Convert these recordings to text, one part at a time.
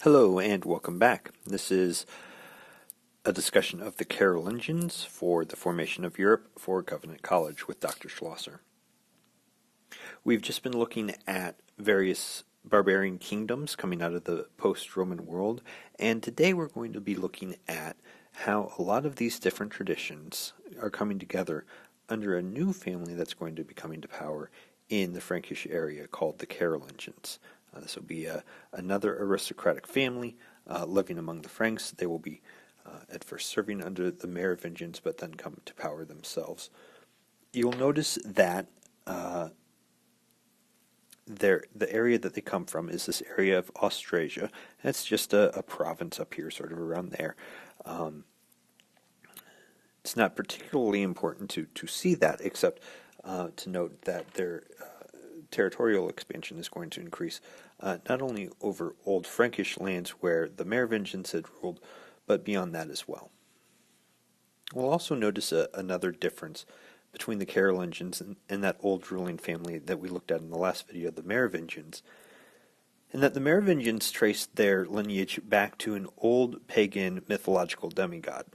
Hello and welcome back. This is a discussion of the Carolingians for the formation of Europe for Covenant College with Dr. Schlosser. We've just been looking at various barbarian kingdoms coming out of the post-Roman world, and today we're going to be looking at how a lot of these different traditions are coming together under a new family that's going to be coming to power in the Frankish area called the Carolingians. This will be another aristocratic family living among the Franks. They will be at first serving under the Merovingians, but then come to power themselves. You'll notice that the area that they come from is this area of Austrasia. That's just a province up here, sort of around there. It's not particularly important to see that, except to note that their territorial expansion is going to increase not only over old Frankish lands where the Merovingians had ruled, but beyond that as well. We'll also notice another difference between the Carolingians and that old ruling family that we looked at in the last video, the Merovingians, and that the Merovingians traced their lineage back to an old pagan mythological demigod.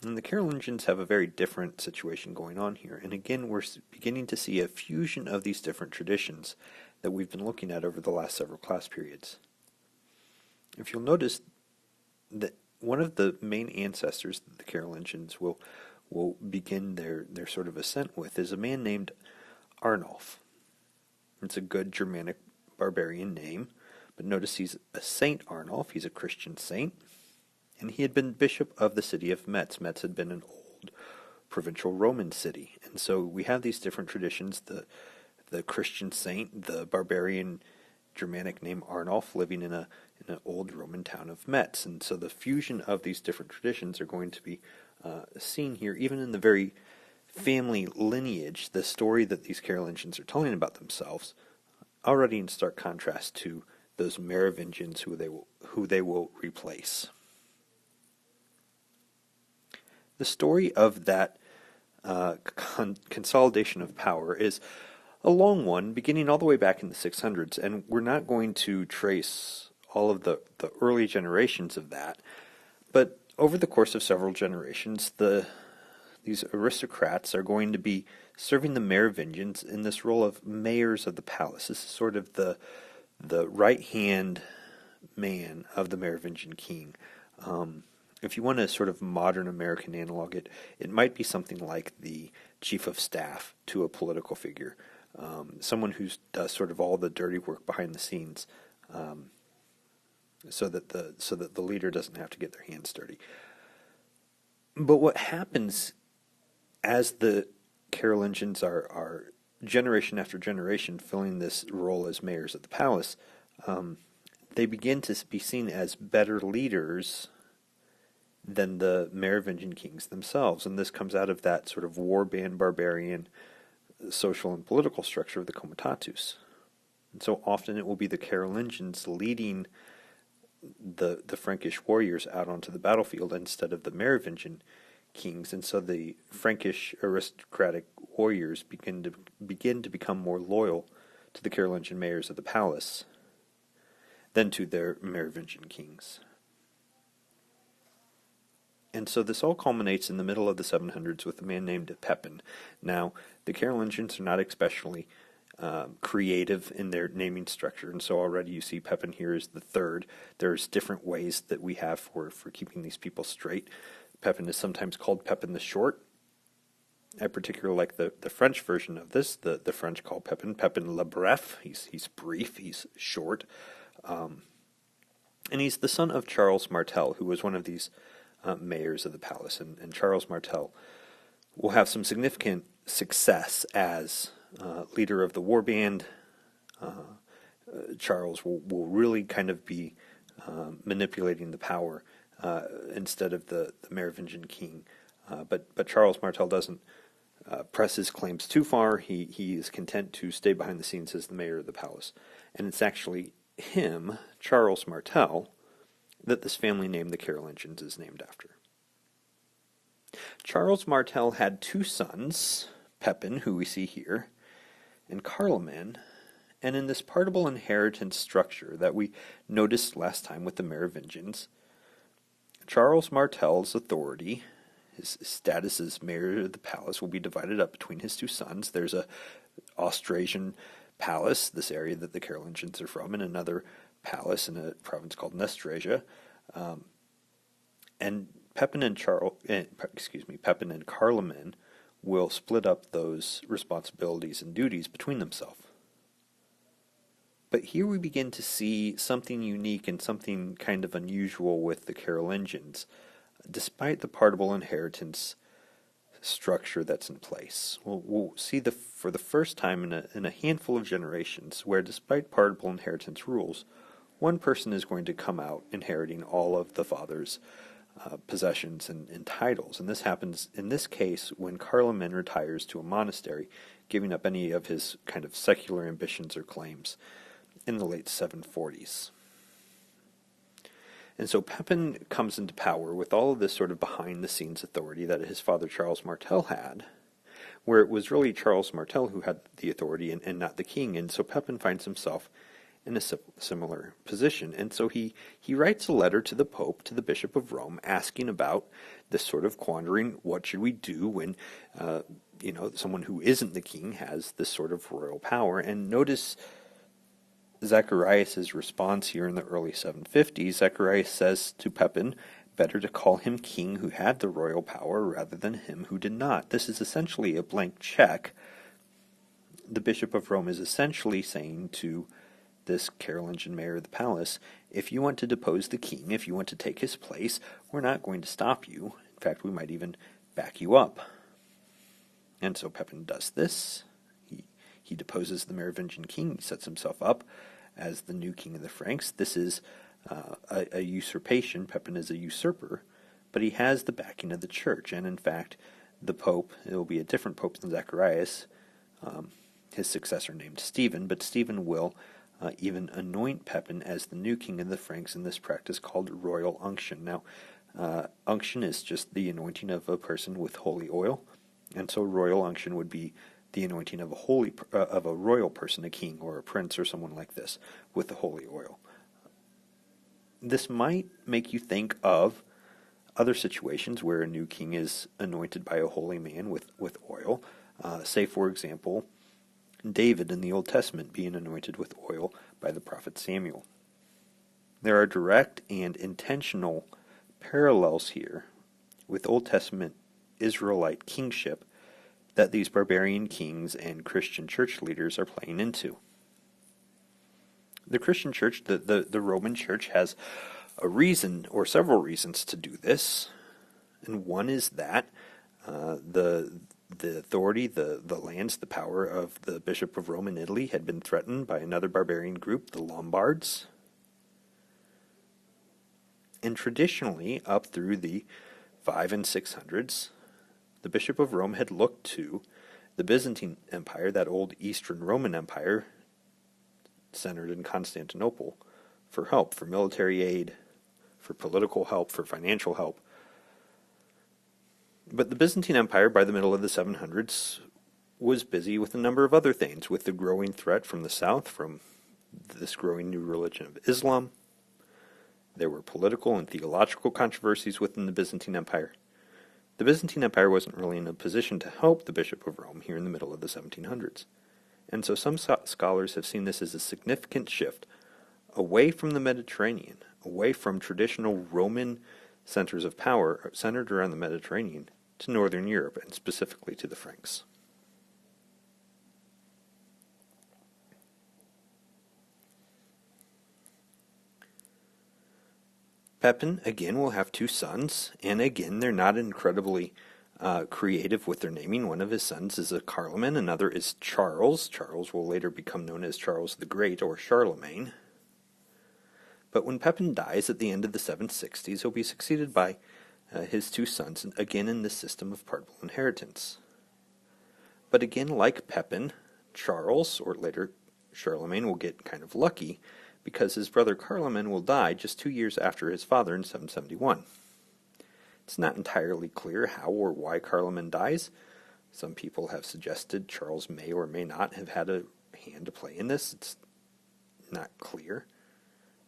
And the Carolingians have a very different situation going on here. And again, we're beginning to see a fusion of these different traditions that we've been looking at over the last several class periods. If you'll notice that one of the main ancestors that the Carolingians will begin their sort of ascent with is a man named Arnulf. It's a good Germanic barbarian name, but notice he's a Saint Arnulf. He's a Christian saint. And he had been bishop of the city of Metz. Metz had been an old provincial Roman city. And so we have these different traditions, the Christian saint, the barbarian Germanic name Arnulf, living in an old Roman town of Metz. And so the fusion of these different traditions are going to be seen here, even in the very family lineage, the story that these Carolingians are telling about themselves, already in stark contrast to those Merovingians who they will replace. The story of that consolidation of power is a long one, beginning all the way back in the 600s, and we're not going to trace all of the early generations of that, but over the course of several generations, these aristocrats are going to be serving the Merovingians in this role of mayors of the palace. This is sort of the right-hand man of the Merovingian king. If you want a sort of modern American analog, it might be something like the chief of staff to a political figure, someone who does sort of all the dirty work behind the scenes, so that the leader doesn't have to get their hands dirty. But what happens as the Carolingians are generation after generation filling this role as mayors of the palace, they begin to be seen as better leaders than the Merovingian kings themselves. And this comes out of that sort of warband barbarian social and political structure of the comitatus. And so often it will be the Carolingians leading the Frankish warriors out onto the battlefield instead of the Merovingian kings. And so the Frankish aristocratic warriors begin to become more loyal to the Carolingian mayors of the palace than to their Merovingian kings. And so this all culminates in the middle of the 700s with a man named Pepin. Now, the Carolingians are not especially creative in their naming structure, and so already you see Pepin here is the third. There's different ways that we have for keeping these people straight. Pepin is sometimes called Pepin the Short. I particularly like the French version of this. The French call Pepin le Bref. He's brief, he's short. And he's the son of Charles Martel, who was one of these mayors of the palace, and Charles Martel will have some significant success as leader of the warband. Charles will really kind of be manipulating the power instead of the Merovingian king. But Charles Martel doesn't press his claims too far. He is content to stay behind the scenes as the mayor of the palace. And it's actually him, Charles Martel, that this family name, the Carolingians, is named after. Charles Martel had two sons, Pepin, who we see here, and Carloman, And in this partible inheritance structure that we noticed last time with the Merovingians, Charles Martel's authority, his status as mayor of the palace, will be divided up between his two sons. There's a Austrasian palace, this area that the Carolingians are from, and another palace in a province called Nestrasia. And Pepin and Carloman will split up those responsibilities and duties between themselves. But here we begin to see something unique and something kind of unusual with the Carolingians, despite the partible inheritance structure that's in place. We'll see for the first time in a handful of generations where, despite partible inheritance rules, one person is going to come out inheriting all of the father's possessions and titles. And this happens, in this case, when Carloman retires to a monastery, giving up any of his kind of secular ambitions or claims in the late 740s. And so Pepin comes into power with all of this sort of behind-the-scenes authority that his father Charles Martel had, where it was really Charles Martel who had the authority and not the king. And so Pepin finds himself in a similar position. And so he writes a letter to the Pope, to the Bishop of Rome, asking about this sort of quandary: what should we do when someone who isn't the king has this sort of royal power? And notice Zacharias' response here in the early 750s. Zacharias says to Pepin, better to call him king who had the royal power rather than him who did not. This is essentially a blank check. The Bishop of Rome is essentially saying to this Carolingian mayor of the palace, if you want to depose the king, if you want to take his place, we're not going to stop you. In fact, we might even back you up. And so Pepin does this. He deposes the Merovingian king. He sets himself up as the new king of the Franks. This is a usurpation. Pepin is a usurper, but he has the backing of the church. And in fact, the pope, it will be a different pope than Zacharias, his successor named Stephen, but Stephen will even anoint Pepin as the new king of the Franks in this practice called royal unction. Now, unction is just the anointing of a person with holy oil, and so royal unction would be the anointing of a royal person, a king or a prince or someone like this, with the holy oil. This might make you think of other situations where a new king is anointed by a holy man with oil. Say, for example, David in the Old Testament being anointed with oil by the prophet Samuel. There are direct and intentional parallels here with Old Testament Israelite kingship that these barbarian kings and Christian church leaders are playing into. The Christian church, the Roman church, has a reason or several reasons to do this, and one is that the authority, the lands, the power of the Bishop of Rome in Italy had been threatened by another barbarian group, the Lombards. And traditionally, up through the 500s and 600s, the Bishop of Rome had looked to the Byzantine Empire, that old Eastern Roman Empire centered in Constantinople, for help, for military aid, for political help, for financial help. But the Byzantine Empire, by the middle of the 700s, was busy with a number of other things, with the growing threat from the south, from this growing new religion of Islam. There were political and theological controversies within the Byzantine Empire. The Byzantine Empire wasn't really in a position to help the Bishop of Rome here in the middle of the 1700s. And so some scholars have seen this as a significant shift away from the Mediterranean, away from traditional Roman centers of power centered around the Mediterranean, to Northern Europe, and specifically to the Franks. Pepin, again, will have two sons, and again, they're not incredibly creative with their naming. One of his sons is a Carloman, another is Charles. Charles will later become known as Charles the Great, or Charlemagne. But when Pepin dies at the end of the 760s, he'll be succeeded by his two sons, again in this system of partible inheritance. But again, like Pepin, Charles, or later Charlemagne, will get kind of lucky, because his brother Carloman will die just 2 years after his father in 771. It's not entirely clear how or why Carloman dies. Some people have suggested Charles may or may not have had a hand to play in this. It's not clear.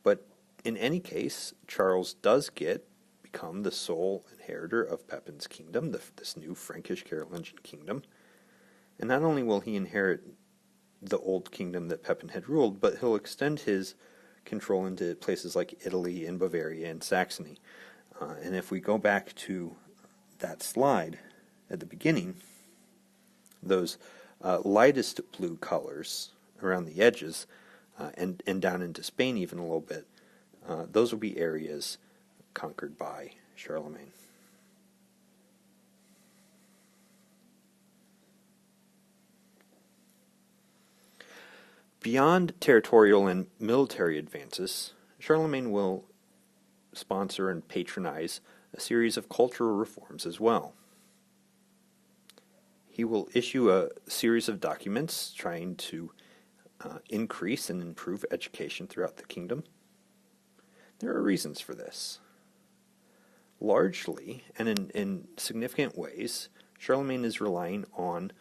But in any case, Charles does become the sole inheritor of Pepin's kingdom, this new Frankish Carolingian kingdom. And not only will he inherit the old kingdom that Pepin had ruled, but he'll extend his control into places like Italy and Bavaria and Saxony. And if we go back to that slide at the beginning, those lightest blue colors around the edges and down into Spain even a little bit, those will be areas conquered by Charlemagne. Beyond territorial and military advances, Charlemagne will sponsor and patronize a series of cultural reforms as well. He will issue a series of documents trying to increase and improve education throughout the kingdom. There are reasons for this. Largely, and in significant ways, Charlemagne is relying on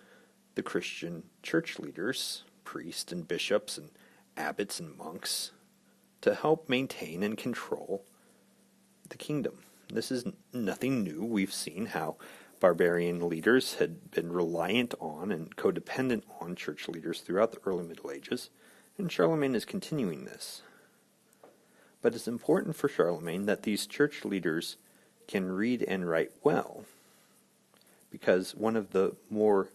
the Christian church leaders, priests and bishops and abbots and monks, to help maintain and control the kingdom. This is nothing new. We've seen how barbarian leaders had been reliant on and codependent on church leaders throughout the early Middle Ages, and Charlemagne is continuing this. But it's important for Charlemagne that these church leaders can read and write well, because one of the more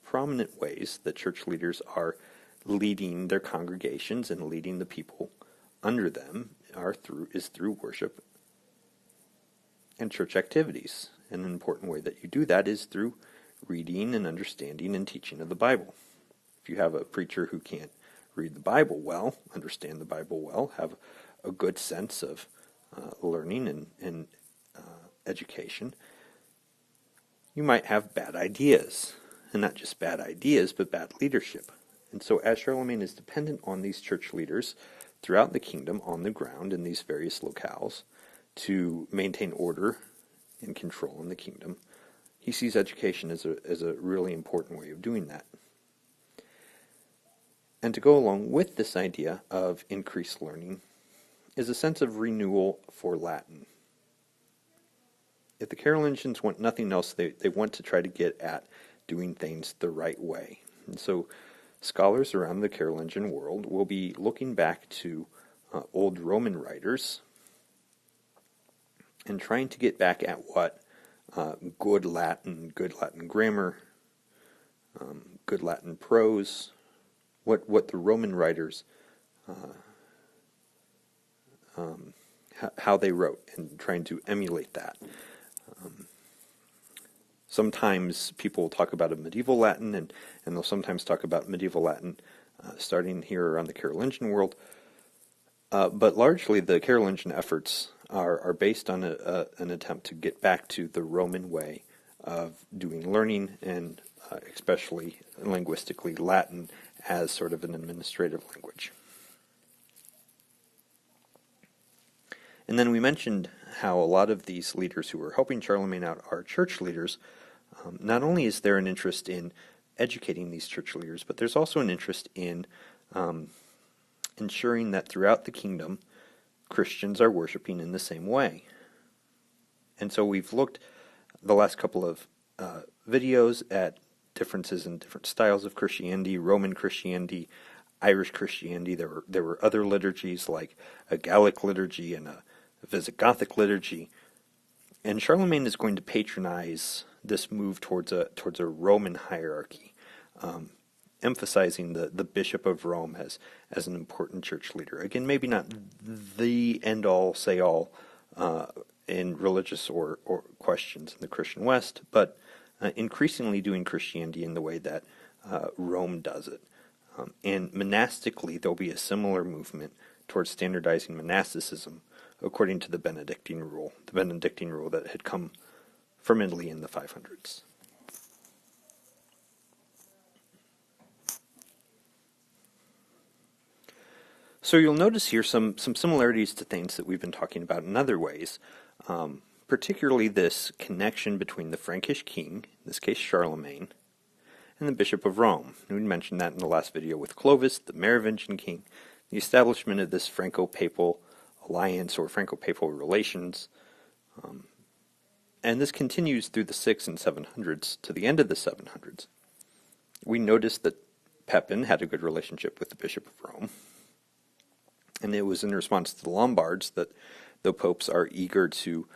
prominent ways that church leaders are leading their congregations and leading the people under them is through worship and church activities. And an important way that you do that is through reading and understanding and teaching of the Bible. If you have a preacher who can't read the Bible well, understand the Bible well, have a good sense of learning and education, you might have bad ideas. And not just bad ideas, but bad leadership. And so as Charlemagne is dependent on these church leaders throughout the kingdom on the ground in these various locales to maintain order and control in the kingdom, he sees education as a really important way of doing that. And to go along with this idea of increased learning is a sense of renewal for Latin. If the Carolingians want nothing else, they want to try to get at doing things the right way. And so scholars around the Carolingian world will be looking back to old Roman writers and trying to get back at what good Latin grammar, good Latin prose, what the Roman writers, how they wrote, and trying to emulate that. Sometimes people will talk about a medieval Latin, and they'll sometimes talk about medieval Latin starting here around the Carolingian world. But largely the Carolingian efforts are based on an attempt to get back to the Roman way of doing learning, and especially linguistically Latin as sort of an administrative language. And then we mentioned how a lot of these leaders who are helping Charlemagne out are church leaders. Not only is there an interest in educating these church leaders, but there's also an interest in ensuring that throughout the kingdom, Christians are worshiping in the same way. And so we've looked the last couple of videos at differences in different styles of Christianity, Roman Christianity, Irish Christianity. There were other liturgies like a Gallic liturgy and a Visigothic liturgy. And Charlemagne is going to patronize this move towards a Roman hierarchy, emphasizing the Bishop of Rome as an important church leader. Again, maybe not the end-all, say-all in religious or questions in the Christian West, but increasingly doing Christianity in the way that Rome does it. And monastically, there'll be a similar movement towards standardizing monasticism according to the Benedictine rule that had come from Italy in the 500s. So you'll notice here some similarities to things that we've been talking about in other ways, particularly this connection between the Frankish king, in this case Charlemagne, and the Bishop of Rome. We mentioned that in the last video with Clovis, the Merovingian king, the establishment of this Franco-Papal alliance or Franco-Papal relations. And this continues through the 600s and 700s to the end of the 700s. We noticed that Pepin had a good relationship with the Bishop of Rome. And it was in response to the Lombards that the popes are eager to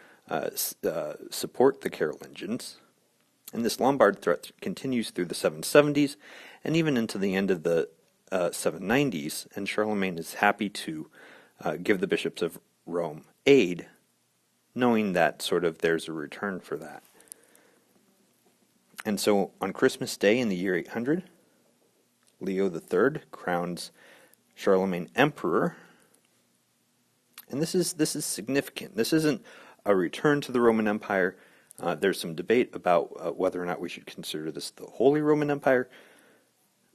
support the Carolingians. And this Lombard threat continues through the 770s and even into the end of the 790s. And Charlemagne is happy to give the bishops of Rome aid, knowing that sort of there's a return for that. And so on Christmas Day in the year 800, Leo III crowns Charlemagne emperor. And this is significant. This isn't a return to the Roman Empire. There's some debate about whether or not we should consider this the Holy Roman Empire,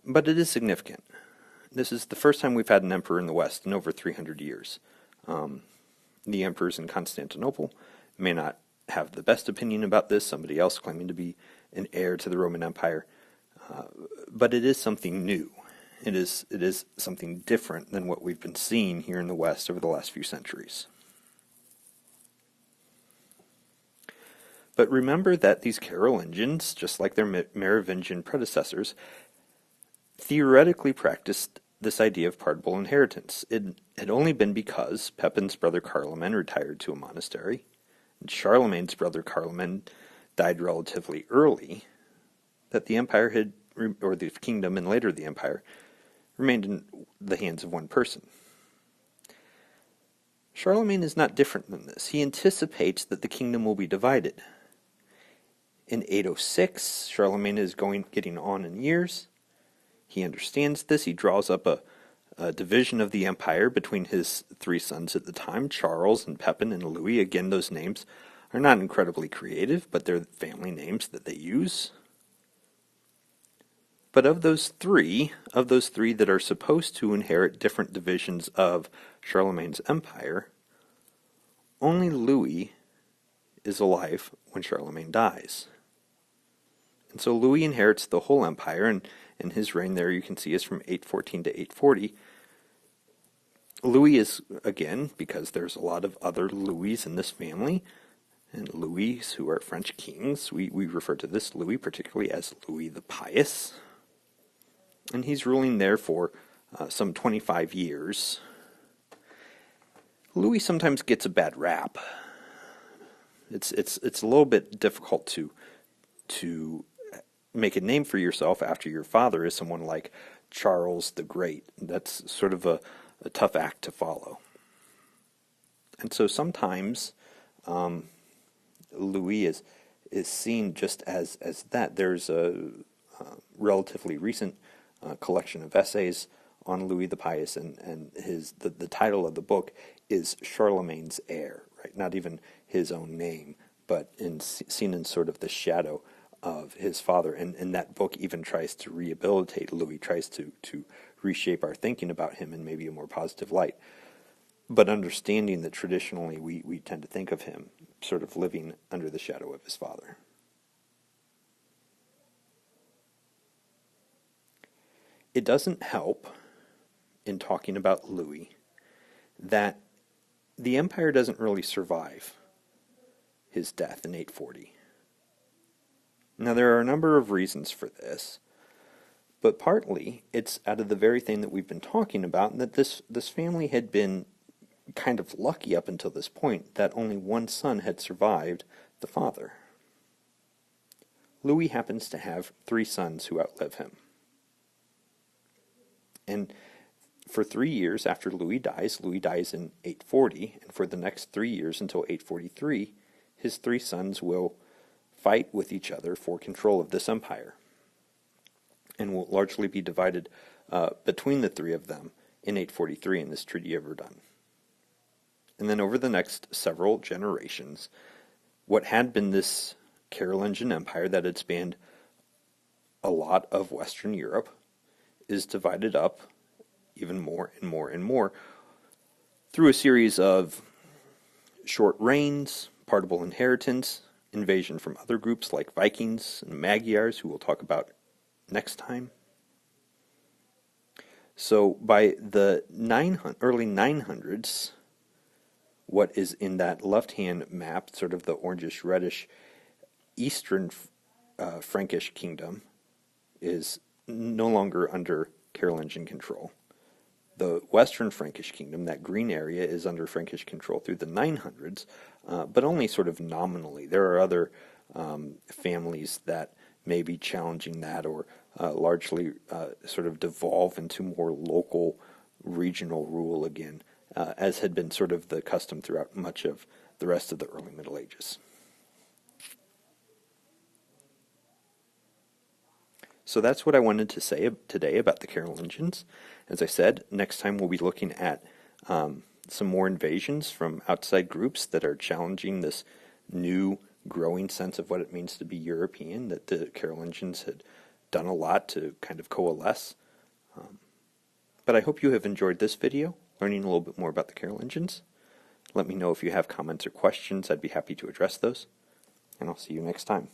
but it is significant. This is the first time we've had an emperor in the West in over 300 years. The emperors in Constantinople may not have the best opinion about this, somebody else claiming to be an heir to the Roman Empire, but it is something new. It is something different than what we've been seeing here in the West over the last few centuries. But remember that these Carolingians, just like their Merovingian predecessors, theoretically practiced this idea of partible inheritance. It had only been because Pepin's brother Carloman retired to a monastery, and Charlemagne's brother Carloman died relatively early, that the empire had, or the kingdom and later the empire, remained in the hands of one person. Charlemagne is not different than this. He anticipates that the kingdom will be divided. In 806, Charlemagne is getting on in years. He understands this. He draws up a division of the empire between his three sons at the time, Charles and Pepin and Louis. Again, those names are not incredibly creative, but they're family names that they use. But of those three that are supposed to inherit different divisions of Charlemagne's empire, only Louis is alive when Charlemagne dies. And so Louis inherits the whole empire, and his reign there you can see is from 814 to 840. Louis is, again, because there's a lot of other Louis in this family, and Louis who are French kings, we refer to this Louis particularly as Louis the Pious. And he's ruling there for some 25 years. Louis sometimes gets a bad rap. It's a little bit difficult to make a name for yourself after your father is someone like Charles the Great. That's sort of a tough act to follow. And so sometimes Louis is seen just as that. There's a relatively recent collection of essays on Louis the Pious, and the title of the book is Charlemagne's Heir, right? Not even his own name, but seen in sort of the shadow of his father. And that book even tries to rehabilitate Louis, tries to reshape our thinking about him in maybe a more positive light. But understanding that traditionally we tend to think of him sort of living under the shadow of his father. It doesn't help in talking about Louis that the empire doesn't really survive his death in 840. Now, there are a number of reasons for this, but partly it's out of the very thing that we've been talking about, and that this family had been kind of lucky up until this point that only one son had survived the father. Louis happens to have three sons who outlive him. And for 3 years after Louis dies in 840, and for the next 3 years until 843, his three sons will fight with each other for control of this empire, and will largely be divided between the three of them in 843 in this Treaty of Verdun. And then over the next several generations, what had been this Carolingian Empire that had spanned a lot of Western Europe is divided up even more and more and more through a series of short reigns, partible inheritance, invasion from other groups like Vikings and Magyars, who we'll talk about next time. So by the early 900s, what is in that left-hand map, sort of the orangish-reddish eastern Frankish kingdom, is no longer under Carolingian control. The western Frankish kingdom, that green area, is under Frankish control through the 900s, but only sort of nominally. There are other families that may be challenging that, or largely sort of devolve into more local regional rule again, as had been sort of the custom throughout much of the rest of the early Middle Ages. So that's what I wanted to say today about the Carolingians. As I said, next time we'll be looking at some more invasions from outside groups that are challenging this new growing sense of what it means to be European, that the Carolingians had done a lot to kind of coalesce. But I hope you have enjoyed this video, learning a little bit more about the Carolingians. Let me know if you have comments or questions. I'd be happy to address those. And I'll see you next time.